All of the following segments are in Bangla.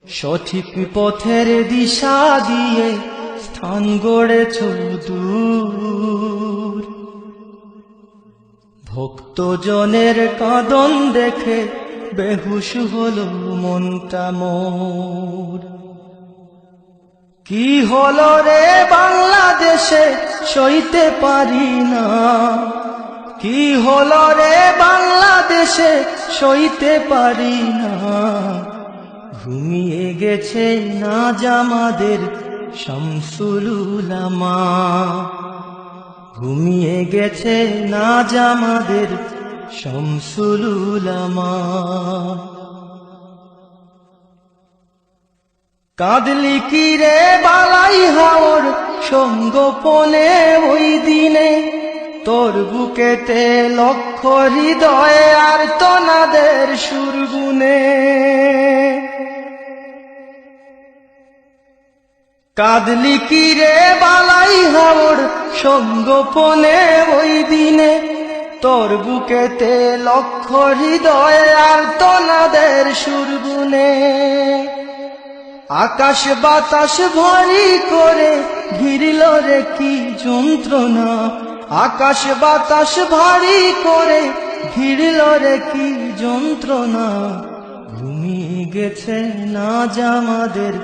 সঠিক পথের দিশা দিয়ে স্থান গড়েছ দূর, ভক্তজনের কাঁদন দেখে বেহুশ হলো মনটা মোর। কি হলো রে বাংলাদেশে সইতে পারি না, কি হলো রে বাংলাদেশে সইতে পারি না, ঘুমিয়ে গেছে নাজ আমাদের শামসুল উলামা, ঘুমিয়ে গেছে নাজ আমাদের শামসুল উলামা। কাঁদলি কি রে বালাই হাওর সঙ্গোপনে ওই দিনে, তোর বুকেতে লক্ষ হৃদয় আর তনাদের সুরগুনে। কাঁদলি কি রে বালাই হাওর সঙ্গোপনে ওই দিনে, তোর বুকেতে লক্ষ হৃদয় আর তনাদের সুরগুনে। আকাশ বাতাস ভারী করে ঘিরল রে কি যন্ত্রণা, আকাশ বাতাস ভারী করে ঘিরল রে কি যন্ত্রণা, ঘুমিয়ে গেছে নাজ আমাদের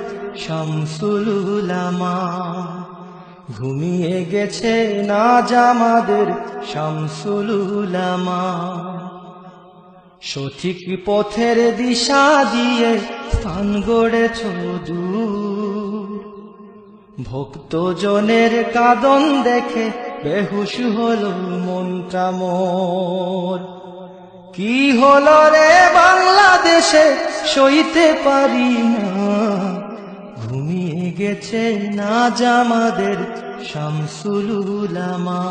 শামসুল উলামা, ঘুমিয়ে গেছে নাজ আমাদের শামসুল উলামা। সঠিক পথের দিশা দিয়ে স্থান গড়েছ দূর, ভক্তজনের কাঁদন দেখে বেহুশ হলো মনটা মোর। কি হলো রে বাংলাদেশে সইতে পারি না, ঘুমিয়ে গেছে নাজ আমাদের শামসুল উলামা,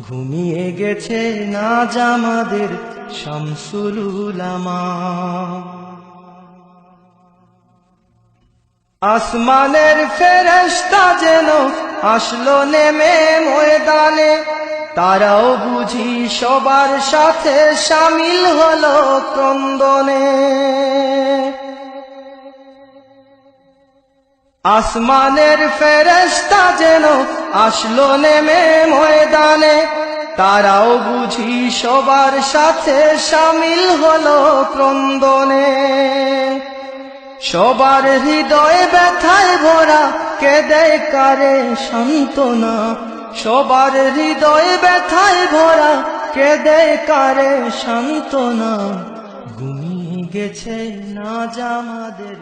ঘুমিয়ে গেছে নাজ আমাদের শামসুল উলামা। আসমানের ফেরেশতা যেন আসলো নেমে ময়দানে, তারাও বুঝি সবার সাথে শামিল হলো ক্রন্দনে। আসমানের ফেরেশতা যেন আসলো নেমে ময়দানে, তারাও বুঝি সবার সাথে শামিল হলো ক্রন্দনে। সবার হৃদয় ব্যথায় ভরা কেঁদে কারে সান্ত্বনা, সবার হৃদয় ব্যথায় ভরা কেঁদে কারে সান্ত্বনা, ঘুমিয়ে গেছে নাজ আমাদের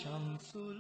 শামসুল